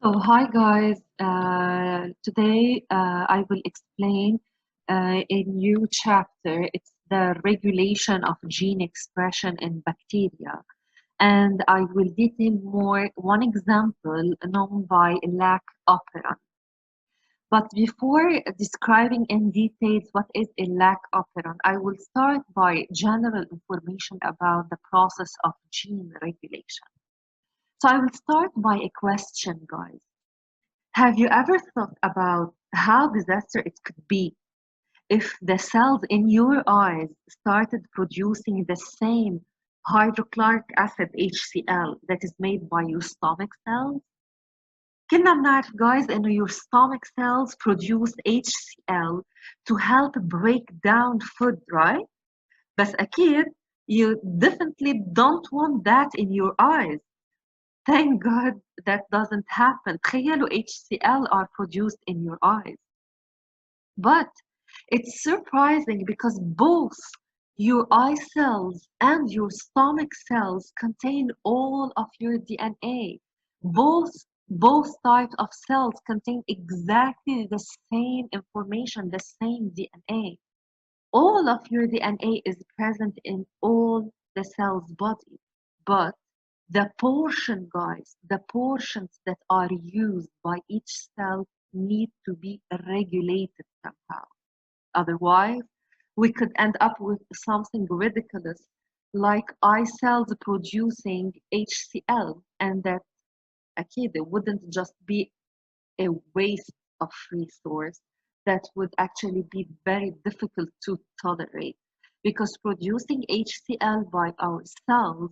So, hi guys. Today I will explain a new chapter. It's the regulation of gene expression in bacteria. And I will detail more one example known by lac operon. But before describing in details what is a lac operon, I will start by general information about the process of gene regulation. So I will start by a question, guys. Have you ever thought about how disaster it could be if the cells in your eyes started producing the same hydrochloric acid HCl that is made by your stomach cells? كنا بنعرف guys إنه your stomach cells produce HCl to help break down food, right? بس أكيد you definitely don't want that in your eyes. Thank God that doesn't happen. تخيلوا HCl are produced in your eyes. But it's surprising because both your eye cells and your stomach cells contain all of your DNA. Both types of cells contain exactly the same information, the same DNA. All of your DNA is present in all the cell's body, but the portion, guys, the portions that are used by each cell need to be regulated somehow. Otherwise, we could end up with something ridiculous like eye cells producing HCl, and that okay, it wouldn't just be a waste of resource that would actually be very difficult to tolerate because producing HCl by our cells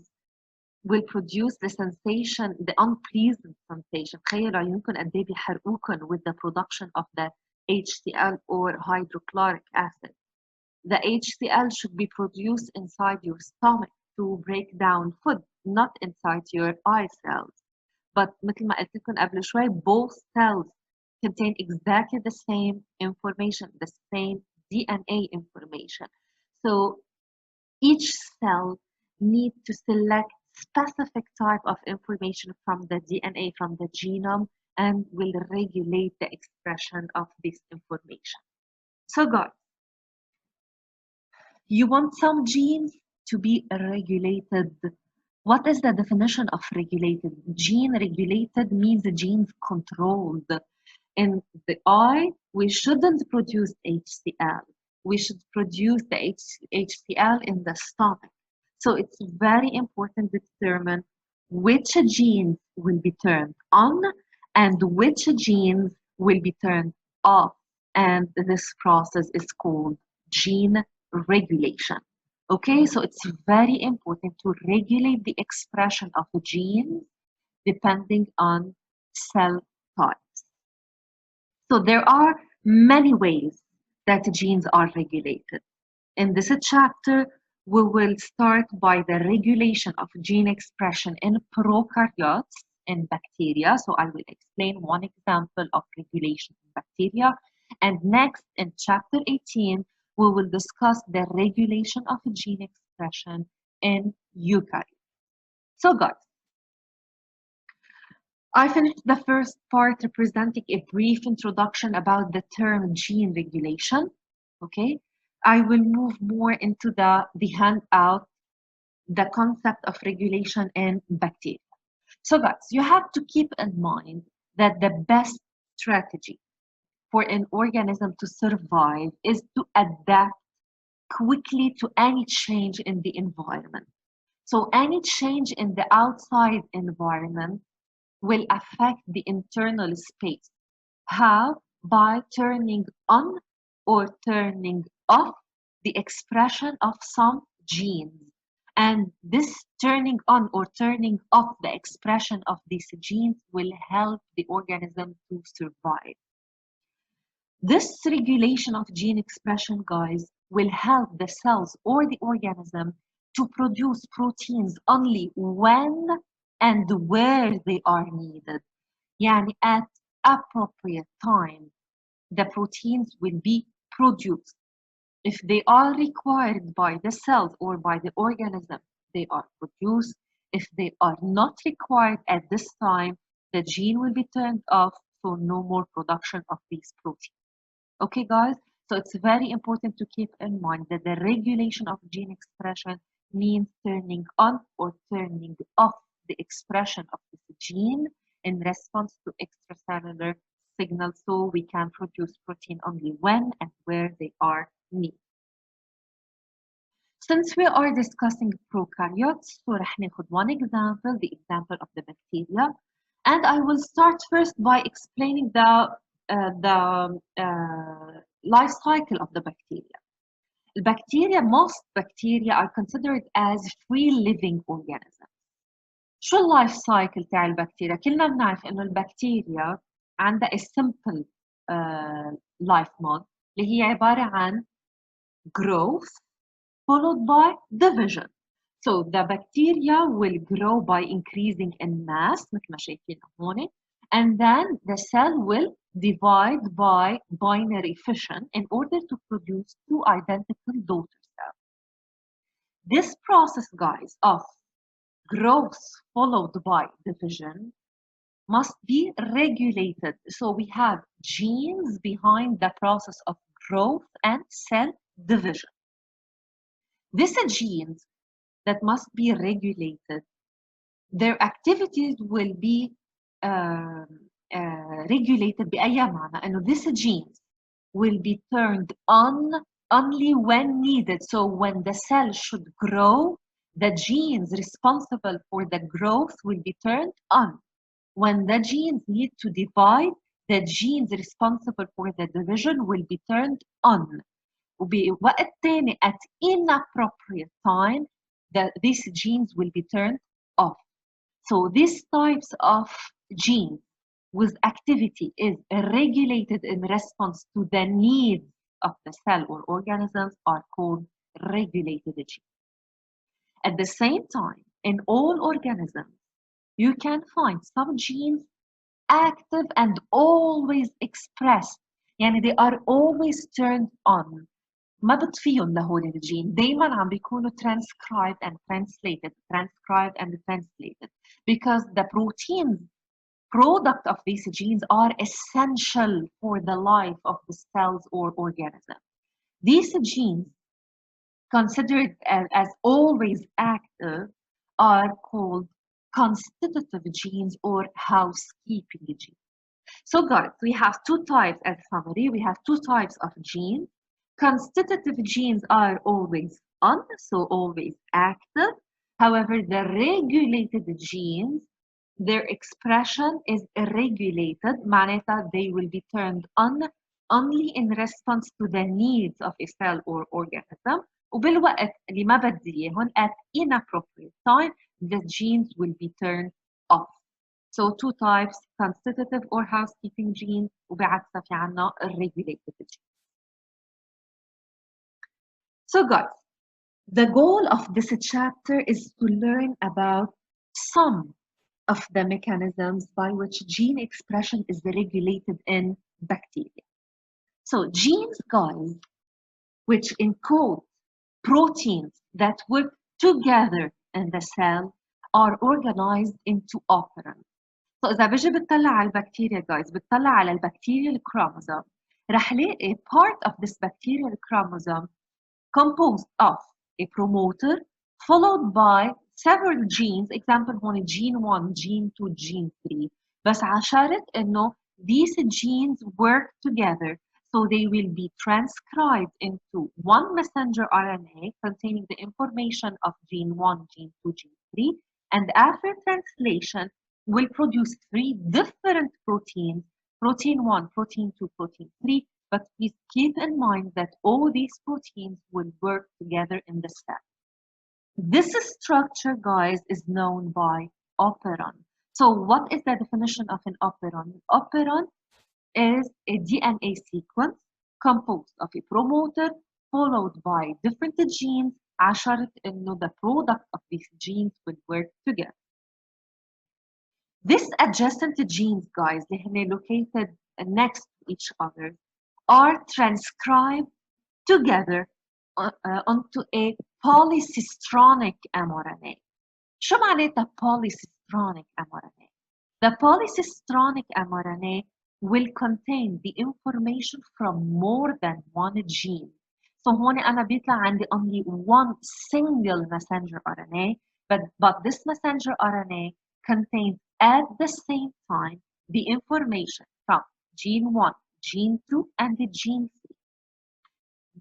will produce the sensation, the unpleasant sensation. تخيلوا عيونكم قد ايه بيحرقوكم with the production of the HCl or hydrochloric acid. The HCl should be produced inside your stomach to break down food, not inside your eye cells. But مثل ما قلت لكم قبل شوي, both cells contain exactly the same information, the same DNA information. So each cell needs to select specific type of information from the DNA, from the genome, and will regulate the expression of this information. So guys, you want some genes to be regulated. What is the definition of regulated? Gene regulated means the genes controlled. In the eye, we shouldn't produce HCl. We should produce the HCl in the stomach. So it's very important to determine which genes will be turned on and which genes will be turned off. And this process is called gene regulation. Okay, so it's very important to regulate the expression of the genes depending on cell types. So there are many ways that genes are regulated. In this chapter, we will start by the regulation of gene expression in prokaryotes in bacteria. So I will explain one example of regulation in bacteria. And next, in chapter 18, we will discuss the regulation of gene expression in eukaryotes. So guys, I finished the first part representing a brief introduction about the term gene regulation. Okay, I will move more into the handout, the concept of regulation in bacteria. So guys, you have to keep in mind that the best strategy for an organism to survive is to adapt quickly to any change in the environment. So any change in the outside environment will affect the internal space. How? By turning on or turning off the expression of some genes. And this turning on or turning off the expression of these genes will help the organism to survive. This regulation of gene expression, guys, will help the cells or the organism to produce proteins only when and where they are needed. Yani at appropriate time, the proteins will be produced. If they are required by the cells or by the organism, they are produced. If they are not required at this time, the gene will be turned off, so no more production of these proteins. Okay, guys? So it's very important to keep in mind that the regulation of gene expression means turning on or turning off the expression of this gene in response to extracellular signals, so we can produce protein only when and where they are needed. Since we are discussing prokaryotes, so رح ناخد one example, the example of the bacteria, and I will start first by explaining the life cycle of the bacteria. البكتيريا, most bacteria are considered as free living organisms. شو اللايف سايكل تاع البكتيريا؟ كلنا بنعرف انه البكتيريا عندها a simple life mode اللي هي عبارة عن growth followed by division. So the bacteria will grow by increasing in mass مثل ما شايفين هون, and then the cell will divide by binary fission in order to produce two identical daughter cells. This process, guys, of growth followed by division must be regulated. So we have genes behind the process of growth and cell division. These genes that must be regulated, their activities will be regulated بأي معنى؟ إنه these genes will be turned on only when needed. So when the cell should grow, the genes responsible for the growth will be turned on. When the genes need to divide, the genes responsible for the division will be turned on. وبوقت تاني at inappropriate time, these genes will be turned off. So these types of genes with activity is regulated in response to the needs of the cell or organisms are called regulated genes. At the same time, in all organisms, you can find some genes active and always expressed. يعني they are always turned on. ما بطفيهم لهول الجين, دايما عم بيكونوا transcribed and translated because the proteins product of these genes are essential for the life of the cells or organism. These genes considered as always active are called constitutive genes or housekeeping genes. So guys, we have two types as summary. We have two types of genes. Constitutive genes are always on, so always active. However, the regulated genes, their expression is regulated. معناتها they will be turned on only in response to the needs of a cell or organism. وبالوقت اللي ما بدي إياهم at inappropriate time, the genes will be turned off. So two types, constitutive or housekeeping genes, وبعكسها في عنا regulated genes. So guys, the goal of this chapter is to learn about some of the mechanisms by which gene expression is regulated in bacteria. So genes, guys, which encode proteins that work together in the cell are organized into operons. So إذا بجي بتطلع على البكتيريا guys, بتطلع على البكتيريا chromosome, رح لاقي part of this bacterial chromosome composed of a promoter followed by several genes. Example هون gene 1, gene 2, gene 3. بس عشرت إنه these genes work together, so they will be transcribed into one messenger RNA containing the information of gene 1, gene 2, gene 3, and after translation will produce three different proteins, protein 1, protein 2, protein 3, but please keep in mind that all these proteins will work together in the cell. This structure, guys, is known by operon. So what is the definition of an operon? Operon is a DNA sequence composed of a promoter followed by different genes عشرت إنه the product of these genes will work together. These adjacent genes, guys, they are located next to each other, are transcribed together onto a polycistronic mRNA. شو معناتها polycistronic mRNA? The polycistronic mRNA will contain the information from more than one gene. So هون أنا بيطلع عندي only one single messenger RNA, but this messenger RNA contains at the same time the information from gene 1, gene 2, and the gene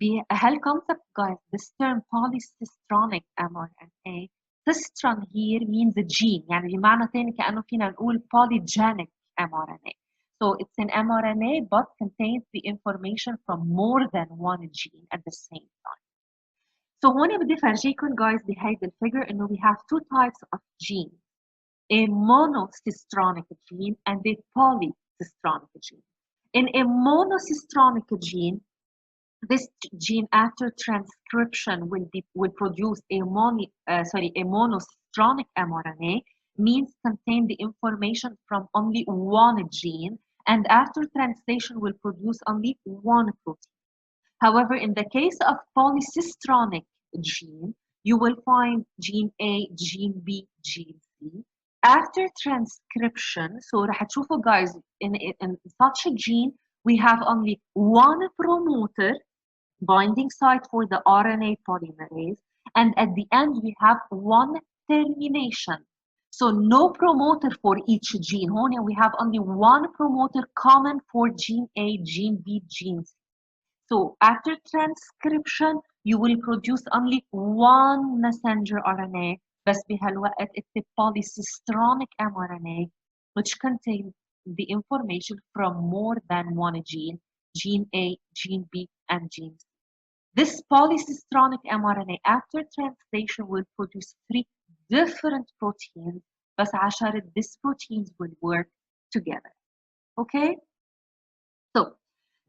3. concept, guys, this term polycistronic mRNA, cistron here means a gene، يعني بمعنى تاني كأنه فينا نقول polygenic mRNA. So it's an mRNA but contains the information from more than one gene at the same time. So هون بدي فرجيكم guys بهيدي الفيجر إنه we have two types of genes, a monocistronic gene and a polycistronic gene. In a monocistronic gene, this gene after transcription will produce a monocistronic mRNA, means contain the information from only one gene, and after translation will produce only one protein. However, in the case of polycistronic gene, you will find gene A, gene B, gene C. After transcription, so رح تشوفوا guys in such a gene we have only one promoter binding site for the RNA polymerase, and at the end we have one termination. So no promoter for each gene. Here we have only one promoter common for gene A, gene B, gene C. So after transcription you will produce only one messenger RNA, بس بهالوقت it's a polycistronic mRNA which contains the information from more than one gene, gene A, gene B, and gene C. This polycistronic mRNA after translation will produce 3 different proteins, بس عشان these proteins will work together. Okay? So,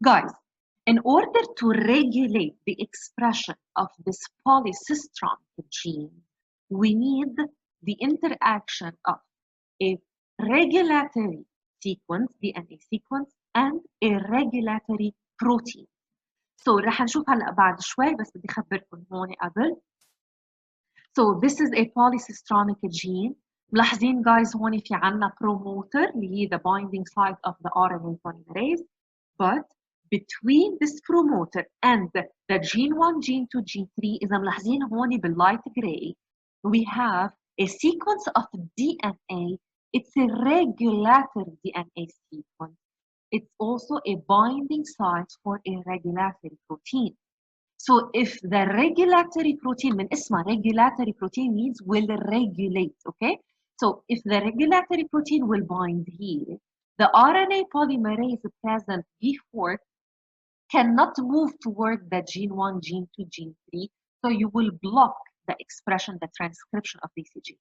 guys, in order to regulate the expression of this polycistronic gene, we need the interaction of a regulatory sequence, DNA sequence, and a regulatory protein. So رح نشوف هلا بعد شوي، بس بدي أخبركم هون قبل. So this is a polycistronic gene. ملاحظين guys هون في عنا promoter اللي هي the binding site of the RNA polymerase, but between this promoter and the gene 1, gene 2, gene 3 إذا ملاحظين هون بالlight gray we have a sequence of DNA. It's a regulatory DNA sequence. It's also a binding site for a regulatory protein. So if the regulatory protein, من اسمها regulatory protein means will regulate, okay? So if the regulatory protein will bind here, the RNA polymerase present before cannot move toward the gene 1, gene 2, gene 3, so you will block the expression, the transcription of these genes.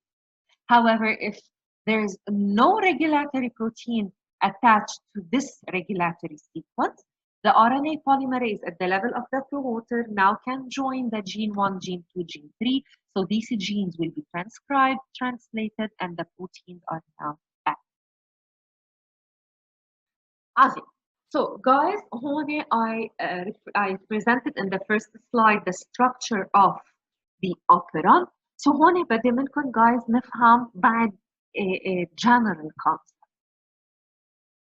However, if there is no regulatory protein attached to this regulatory sequence, the RNA polymerase at the level of the promoter now can join the gene 1, gene 2, gene 3. So these genes will be transcribed, translated, and the proteins are now active. Awesome. So guys, I presented in the first slide the structure of the operon. So هون بدي منكم guys نفهم بعد a general concept.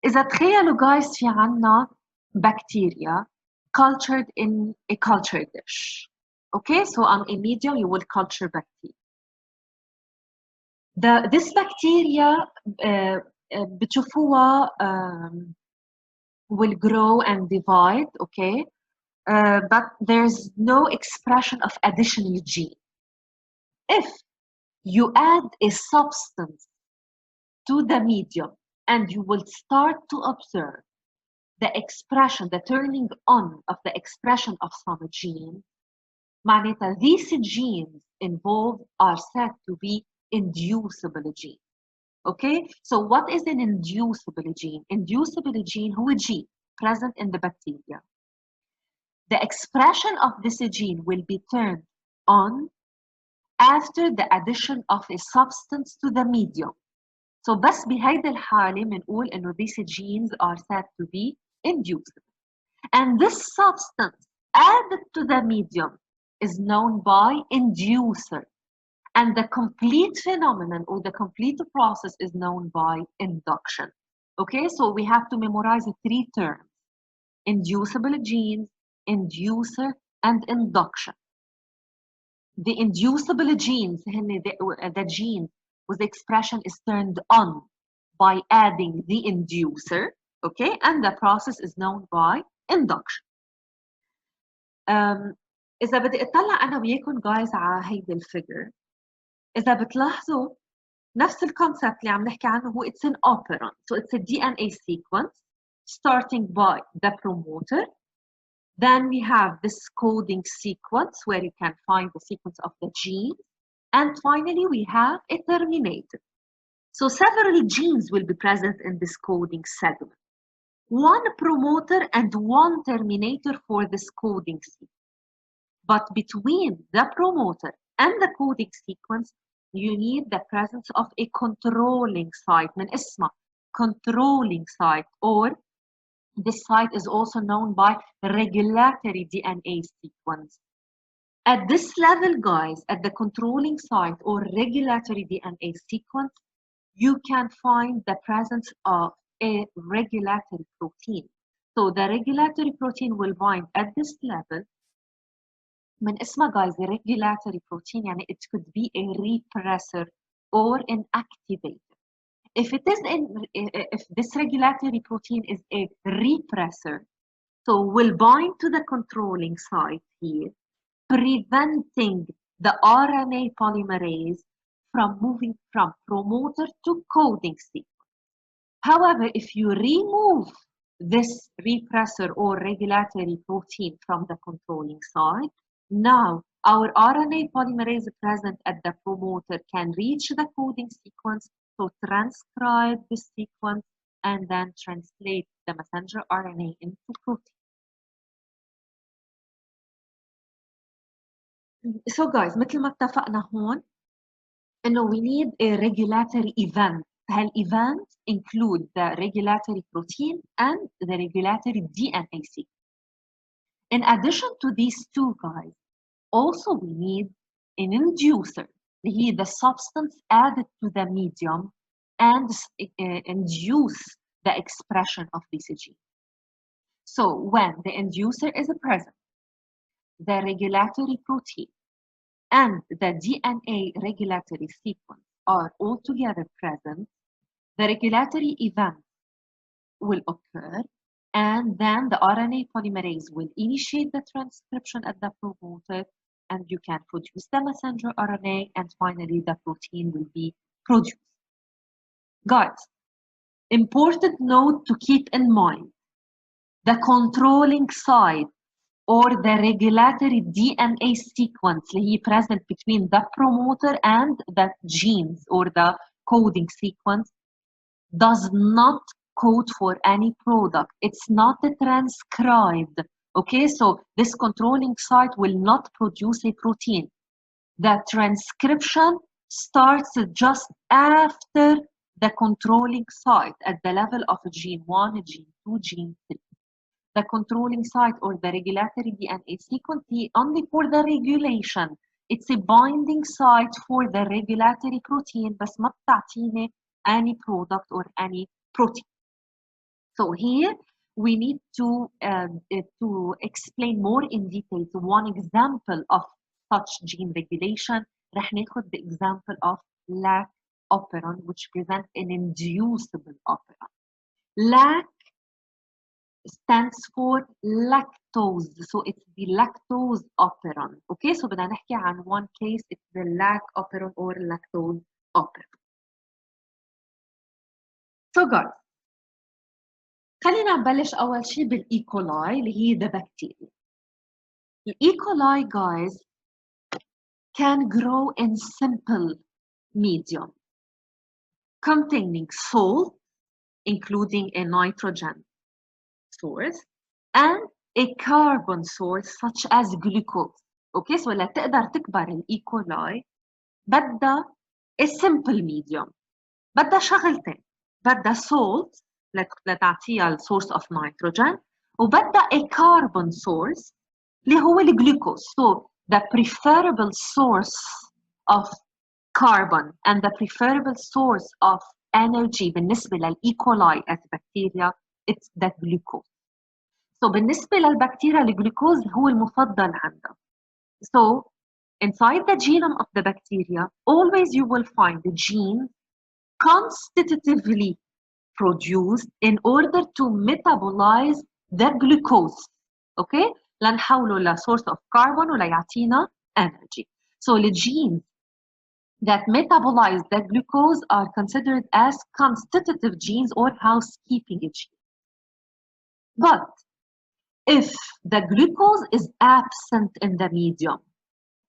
إذا تخيلوا guys في عنا bacteria cultured in a culture dish. Okay, so on a medium you will culture bacteria. This bacteria بتشوفوها will grow and divide, okay, but there's no expression of additional gene. If you add a substance to the medium and you will start to observe the expression, the turning on of the expression of some gene, معناتها these genes involved are said to be inducible gene. Okay, so what is an inducible gene? Inducible gene هو gene present in the bacteria. The expression of this gene will be turned on after the addition of a substance to the medium. So بس بهيدي الحالة بنقول إنه these genes are said to be inducible. And this substance added to the medium is known by inducer. And the complete phenomenon or the complete process is known by induction. Okay, so we have to memorize 3 terms: inducible genes, inducer, and induction. The inducible genes, the gene whose expression is turned on by adding the inducer, okay, and the process is known by induction. إذا بدي أطلع أنا وياكم guys على هيدي الفيجر، إذا بتلاحظوا نفس الكونسبت اللي عم نحكي عنه هو it's an operon. So it's a DNA sequence starting by the promoter. Then we have this coding sequence where you can find the sequence of the gene. And finally, we have a terminator. So several genes will be present in this coding segment. One promoter and one terminator for this coding sequence. But between the promoter and the coding sequence, you need the presence of a controlling site. من اسمها controlling site, or this site is also known by regulatory DNA sequence. At this level, guys, at the controlling site or regulatory DNA sequence, you can find the presence of a regulatory protein. So the regulatory protein will bind at this level. من اسمها guys, the regulatory protein, يعني it could be a repressor or an activator. If this regulatory protein is a repressor, so will bind to the controlling site here, preventing the RNA polymerase from moving from promoter to coding sequence. However, if you remove this repressor or regulatory protein from the controlling site, now our RNA polymerase present at the promoter can reach the coding sequence, so transcribe the sequence and then translate the messenger RNA into protein. So guys, مثل ما اتفقنا هون إنه we need a regulatory event. هالevent include the regulatory protein and the regulatory DNA sequence. In addition to these two guys, also we need an inducer. He the substance added to the medium and induce the expression of this gene. So when the inducer is present, the regulatory protein and the DNA regulatory sequence are all together present, the regulatory event will occur, and then the RNA polymerase will initiate the transcription at the promoter, and you can produce the messenger RNA, and finally the protein will be produced. Guys, important note to keep in mind: the controlling site or the regulatory DNA sequence اللي هي present between the promoter and the genes or the coding sequence does not code for any product. It's not transcribed. Okay, so this controlling site will not produce a protein. The transcription starts just after the controlling site at the level of gene 1, gene 2, gene 3. The controlling site or the regulatory DNA sequence is only for the regulation. It's a binding site for the regulatory protein, بس ما بتعطيني any product or any protein. So here we need to explain more in detail one example of such gene regulation. رح ناخد the example of lac operon, which presents an inducible operon. Lac stands for lactose, so it's the lactose operon. Okay, so بدنا نحكي عن one case, it's the lac operon or lactose operon. So guys, خلينا نبلش أول شيء بالإيكولاي اللي هي the bacteria. الإيكولاي guys can grow in simple medium containing salt, including a nitrogen source and a carbon source such as glucose. Okay, so لتقدر تكبر الإيكولاي بدها a simple medium، بدها شغلتين، بدها salt لتعطيها السورس of nitrogen، وبدها a carbon source اللي هو الجلوكوز. So the preferable source of carbon and the preferable source of energy بالنسبة للإيكولاي as bacteria it's the glucose. So بالنسبة للبكتيريا الجلوكوز هو المفضل عندها. So inside the genome of the bacteria always you will find the genes constitutively produced in order to metabolize the glucose. Okay? لنحوله لsource of carbon وليعطينا energy. So the genes that metabolize the glucose are considered as constitutive genes or housekeeping genes. But if the glucose is absent in the medium,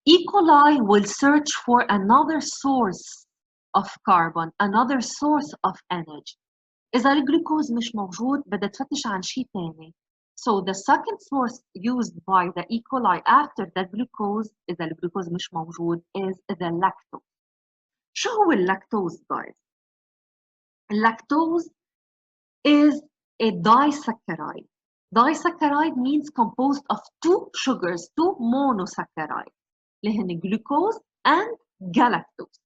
E. coli will search for another source of carbon, another source of energy. إذا الجلوكوز مش موجود بدها تفتش عن شيء ثاني. So the second source used by the E. coli after the glucose إذا الجلوكوز مش موجود is the lactose. شو هو اللاكتوز guys؟ Lactose is a disaccharide. Disaccharide means composed of two sugars, two monosaccharides, اللي هن glucose and galactose.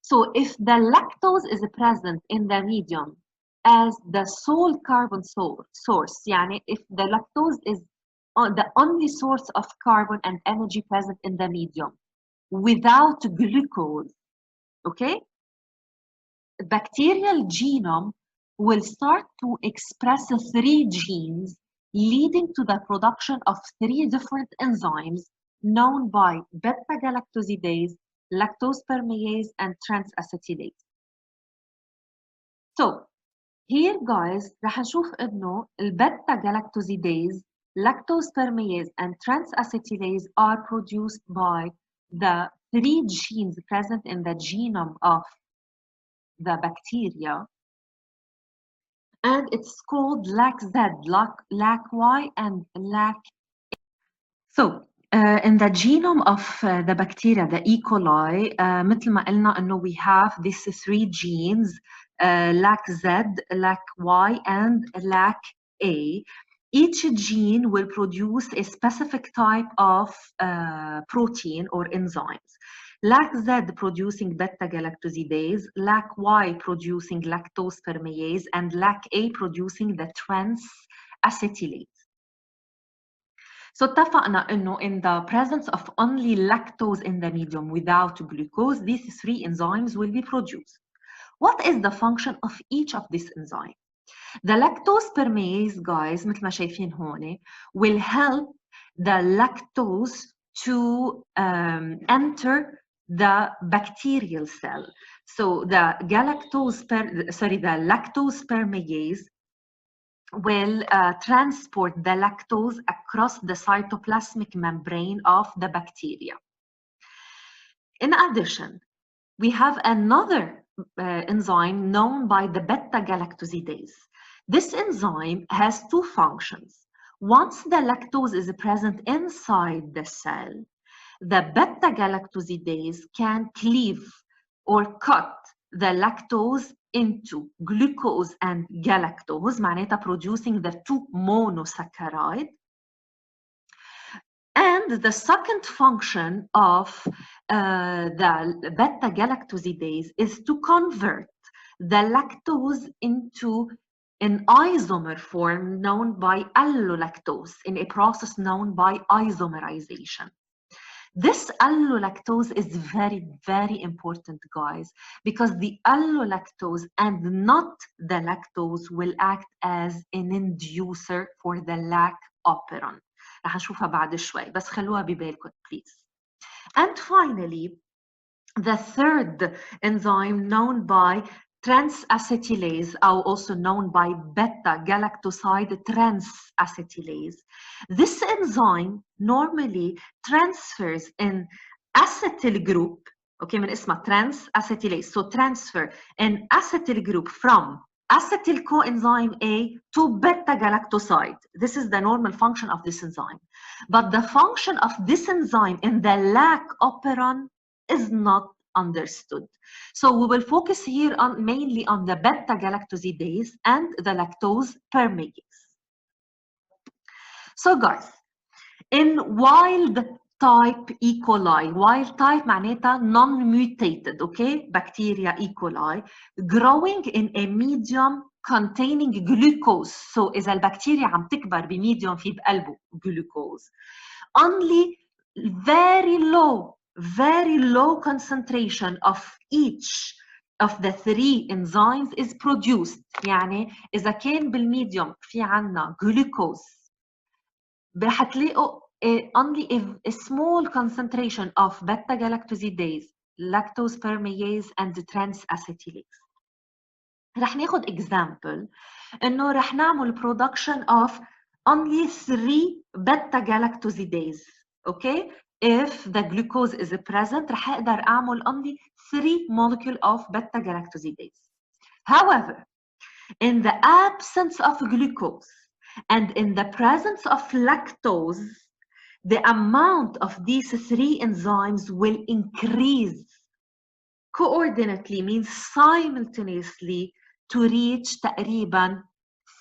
So if the lactose is present in the medium as the sole carbon source, يعني if the lactose is the only source of carbon and energy present in the medium without glucose, okay? Bacterial genome will start to express three genes leading to the production of three different enzymes known by beta-galactosidase, lactose permease, and transacetylase. So here guys رح نشوف إنه البeta-galactosidase, lactose permease, and transacetylase are produced by the three genes present in the genome of the bacteria, and it's called LAC-Z, LAC-Y, and LAC-A. So in the genome of the bacteria, the E. coli, مثل ما قلنا إنه we have these three genes, LAC-Z, LAC-Y, and LAC-A. Each gene will produce a specific type of protein or enzymes. LAC-Z producing beta-galactosidase, LAC-Y producing lactose permease, and LAC-A producing the transacetylase. So اتفقنا إنه in the presence of only lactose in the medium without glucose, these three enzymes will be produced. What is the function of each of these enzymes? The lactose permease, guys, مثل ما شايفين هون, will help the lactose to enter the bacterial cell. So the lactose permease will transport the lactose across the cytoplasmic membrane of the bacteria. In addition, we have another enzyme known by the beta-galactosidase. This enzyme has two functions. Once the lactose is present inside the cell, the beta-galactosidase can cleave or cut the lactose into glucose and galactose, معناتها producing the two monosaccharide. And the second function of the beta-galactosidase is to convert the lactose into an isomer form known by allolactose in a process known by isomerization. This allolactose is very, very important, guys, because the allolactose and not the lactose will act as an inducer for the lac operon. رح نشوفها بعد شوي بس خلوها ببالكم please. And finally, the third enzyme known by transacetylase, or also known by beta-galactoside transacetylase. This enzyme normally transfers an acetyl group, okay, من اسمها transacetylase, so transfer an acetyl group from acetyl coenzyme A to beta-galactoside. This is the normal function of this enzyme. But the function of this enzyme in the lac operon is not understood. So we will focus here on mainly on the beta-galactosidase and the lactose permease. So guys, in wild type E. coli. Wild type معناتها non-mutated, okay? Bacteria E. coli growing in a medium containing glucose. So إذا البكتيريا عم تكبر بميديوم في بقلبه glucose. Only very low concentration of each of the three enzymes is produced. يعني إذا كان بالميديوم في عنا glucose رح تلاقوا only a small concentration of beta-galactosidase, lactose permease and trans-acetylase. رح ناخد example إنه رح نعمل production of only 3 beta-galactosidase. Okay? If the glucose is present رح أقدر أعمل only 3 molecule of beta-galactosidase. However, in the absence of glucose and in the presence of lactose, the amount of these 3 enzymes will increase coordinately, means simultaneously, to reach تقريبا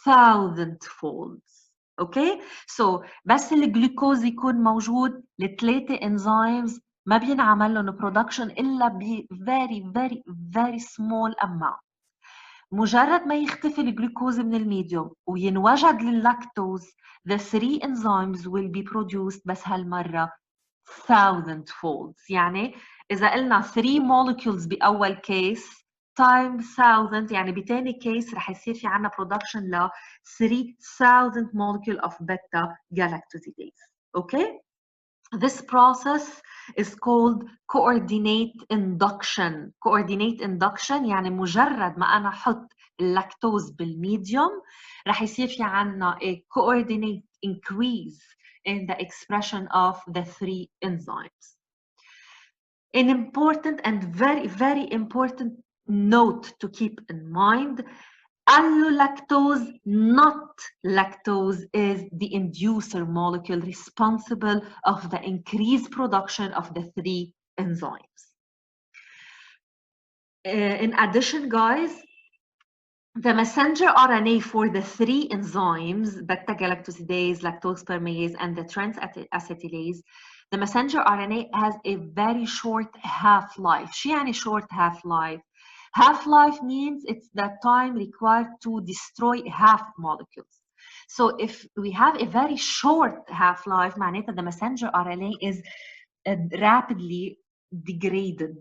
1000 folds. Okay? So بس الجلوكوز يكون موجود الثلاثة enzymes ما بينعمل لهم production إلا ب very small amount. مجرد ما يختفي الجلوكوز من الميديوم وينوجد لللاكتوز the 3 enzymes will be produced بس هالمرة 1000 folds. يعني إذا قلنا 3 molecules بأول كيس times 1000 يعني بتاني كيس رح يصير في عنا production ل 3000 molecule of beta galactosidase. Okay? This process is called coordinate induction. Coordinate induction يعني مجرد ما أنا أحط اللاكتوز بالميديوم رح يصير في عنا a coordinate increase in the expression of the 3 enzymes. An important and very important note to keep in mind, allolactose, not lactose, is the inducer molecule responsible of the increased production of the 3 enzymes. In addition, guys, the messenger RNA for the 3 enzymes, beta-galactosidase, lactose permease, and the trans-acetylase, the messenger RNA has a very short half-life. شو يعني short half-life? Half-life means it's the time required to destroy half molecules. So if we have a very short half-life, معناتها the messenger RNA is rapidly degraded.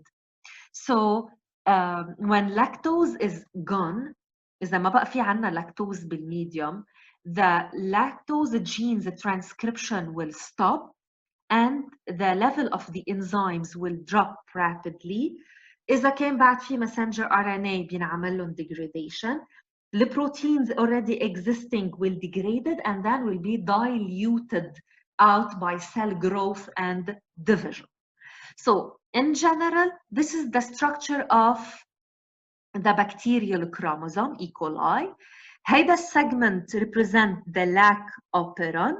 So when lactose is gone, إذا ما بقى في عنا لاكتوز بالميديوم, the lactose genes transcription will stop and the level of the enzymes will drop rapidly. إذا كان بعد في messenger RNA بينعمل لهم degradation, the proteins already existing will degrade and then will be diluted out by cell growth and division. So in general, this is the structure of the bacterial chromosome, E. coli. هيدا segment represent the lac operon.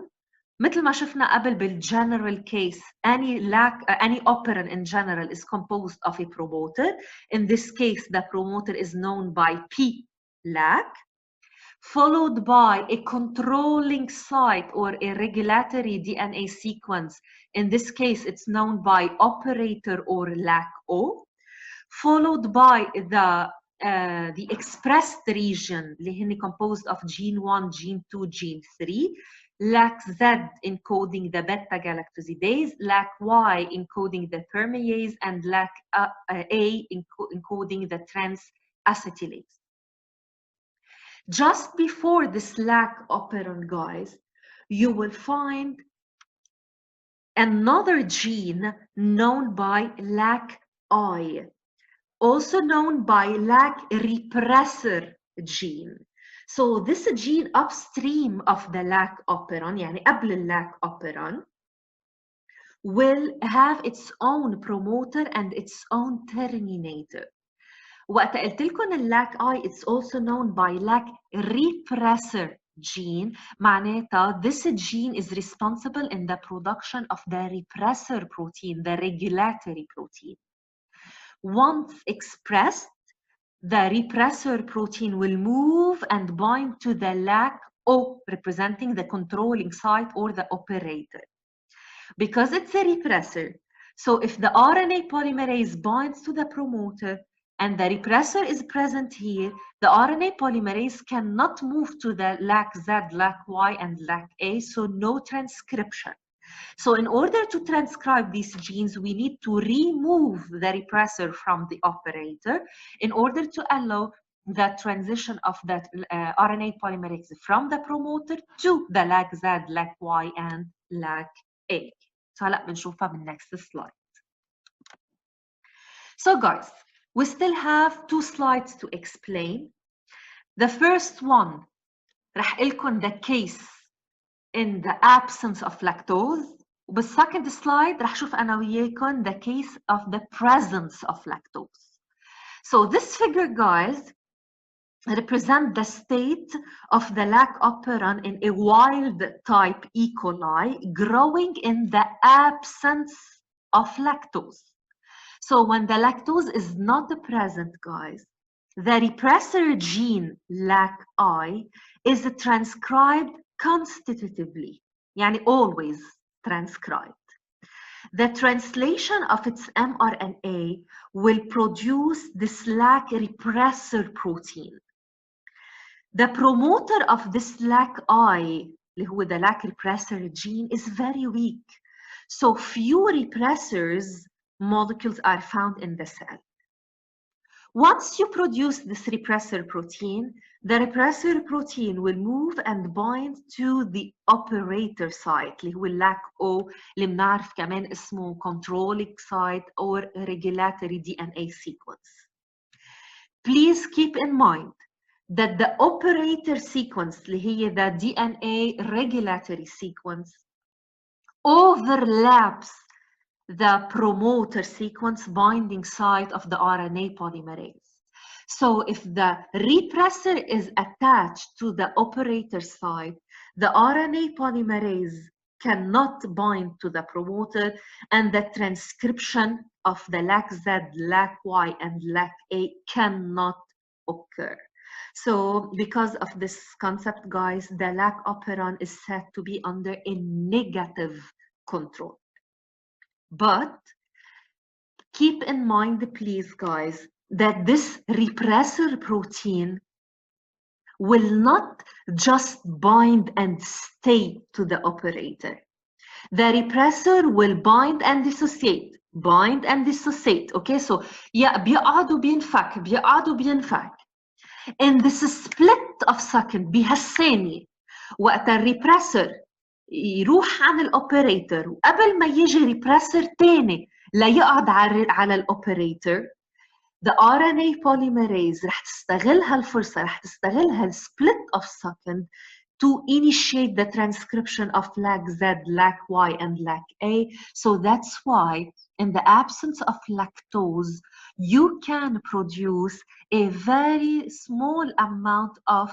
مثل ما شفنا قبل بالgeneral case, any operon in general is composed of a promoter. In this case, the promoter is known by P-lac, followed by a controlling site or a regulatory DNA sequence. In this case, it's known by operator or lac-O, followed by the expressed region اللي هن composed of gene 1, gene 2, gene 3, lac-Z encoding the beta-galactosidase, lac-Y encoding the permease, and lac-A encoding the trans-acetylase. Just before this lac operon, guys, you will find another gene known by lac-I, also known by lac repressor gene. So this gene upstream of the lac operon, يعني قبل اللاc operon, will have its own promoter and its own terminator. وقت قلت لكم اللاc I, it's also known by lac repressor gene. معناتها this gene is responsible in the production of the repressor protein, the regulatory protein. Once expressed, the repressor protein will move and bind to the lac-O, representing the controlling site or the operator. because it's a repressor. So if the RNA polymerase binds to the promoter and the repressor is present here, the RNA polymerase cannot move to the LAC-Z, LAC-Y, and LAC-A, so no transcription. So in order to transcribe these genes, we need to remove the repressor from the operator in order to allow the transition of that RNA polymerase from the promoter to the LAC-Z, LAC-Y, and LAC-A. So هلا بنشوفها بالnext slide. So guys, we still have 2 slides to explain. The first one رح لكم the case in the absence of lactose. وبالsecond slide رح شوف أنا وياكم the case of the presence of lactose. So this figure, guys, represent the state of the lac operon in a wild type E. coli growing in the absence of lactose. So when the lactose is not present, guys, the repressor gene LAC-I is transcribed constitutively, يعني always transcribed. The translation of its mRNA will produce this LAC repressor protein. The promoter of this LAC-I, اللي هو the LAC repressor gene, is very weak. So few repressors molecules are found in the cell. Once you produce this repressor protein, the repressor protein will move and bind to the operator site اللي هو LAC-O اللي بنعرف كمان اسمه controlling site or regulatory DNA sequence. Please keep in mind that the operator sequence اللي هي the DNA regulatory sequence overlaps the promoter sequence binding site of the RNA polymerase. So if the repressor is attached to the operator site, the RNA polymerase cannot bind to the promoter and the transcription of the LAC-Z, LAC-Y, and LAC-A cannot occur. So because of this concept, guys, the LAC operon is said to be under a negative control. But keep in mind, please, guys, that this repressor protein will not just bind and stay to the operator. The repressor will bind and dissociate, okay? So yeah, بيقعد وبينفك, بيقعد وبينفك. In this split of second, بهالثانية وقت الريبريسر يروح عن الاوبريتور وقبل ما يجي ريبريسر تاني ليقعد على الاوبريتور، the RNA polymerase رح تستغل هالفرصة، رح تستغل هالsplit of second to initiate the transcription of LAC-Z, LAC-Y, and LAC-A. So that's why in the absence of lactose, you can produce a very small amount of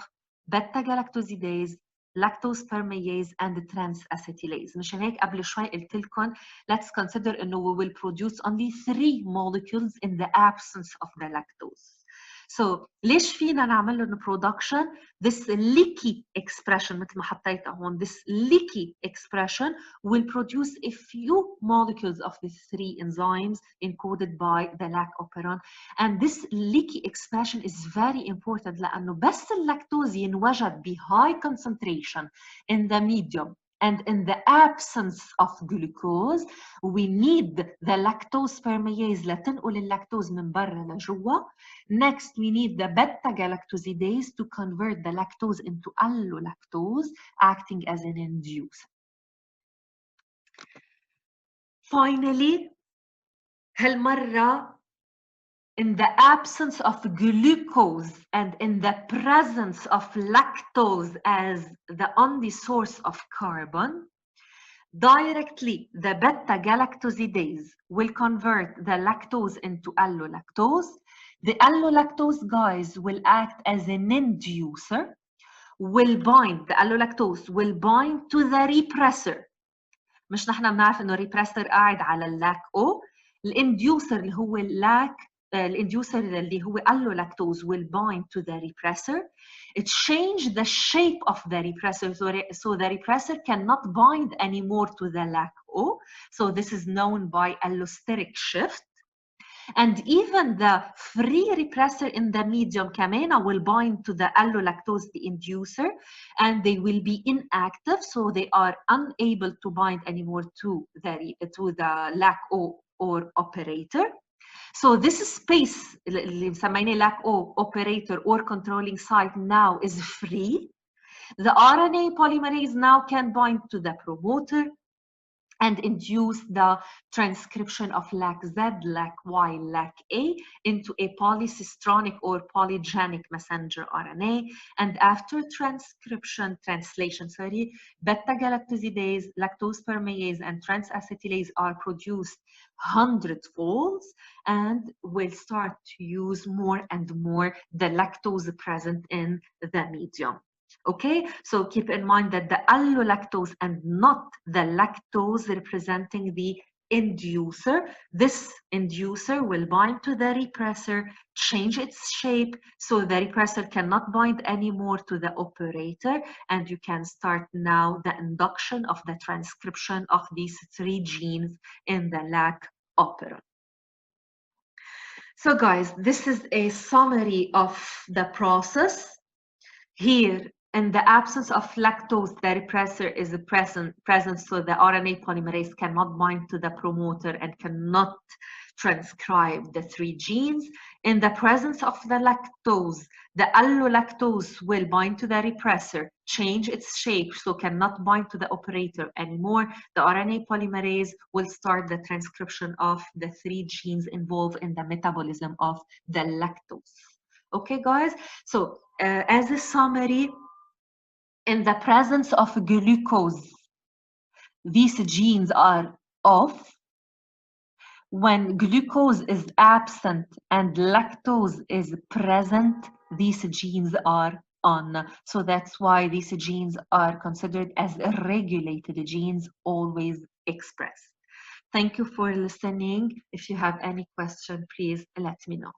beta-galactosidase, lactose permease, and trans-acetylase. مشان هيك قبل شوي قلت لكم let's consider إنه we will produce only 3 molecules in the absence of the lactose. So ليش فينا نعمل لهم production this leaky expression مثل ما حطيتها هون، this leaky expression will produce a few molecules of the 3 enzymes encoded by the LAC operon, and this leaky expression is very important لأنه بس اللactose ينوجد ب high concentration in the medium and in the absence of glucose we need the lactose permease لتنقل اللactose من برا لجوا. Next we need the beta-galactosidase to convert the lactose into allolactose acting as an inducer. Finally هالمرة in the absence of glucose and in the presence of lactose as the only source of carbon, directly the beta-galactosidase will convert the lactose into allolactose. The allolactose, guys, will act as an inducer, the allolactose will bind to the repressor. مش نحن بنعرف انه repressor قاعد على اللاك O. الانديوسر اللي هو اللاك الانديوسر اللي هو allolactose will bind to the repressor. It changed the shape of the repressor, so the repressor cannot bind anymore to the LAC-O. So this is known by allosteric shift. And even the free repressor in the medium كمان will bind to the allolactose, the inducer, and they will be inactive, so they are unable to bind anymore to the LAC-O or operator. So this space اللي مسميناه LAC-O operator or controlling site now is free. The RNA polymerase now can bind to the promoter and induce the transcription of LAC-Z, LAC-Y, LAC-A into a polycistronic or polygenic messenger RNA. And after translation, beta-galactosidase, lactose permease, and transacetylase are produced 100-folds and will start to use more and more the lactose present in the medium. Okay, so keep in mind that the allolactose and not the lactose representing the inducer. This inducer will bind to the repressor, change its shape, so the repressor cannot bind anymore to the operator, and you can start now the induction of the transcription of these 3 genes in the LAC operon. So guys, this is a summary of the process. Here, in the absence of lactose, the repressor is present, so the RNA polymerase cannot bind to the promoter and cannot transcribe the 3 genes. In the presence of the lactose, the allolactose will bind to the repressor, change its shape, so cannot bind to the operator anymore. The RNA polymerase will start the transcription of the 3 genes involved in the metabolism of the lactose. Okay, guys? So, as a summary, in the presence of glucose, these genes are off. When glucose is absent and lactose is present, these genes are on. So that's why these genes are considered as regulated genes, always expressed. Thank you for listening. If you have any question, please let me know.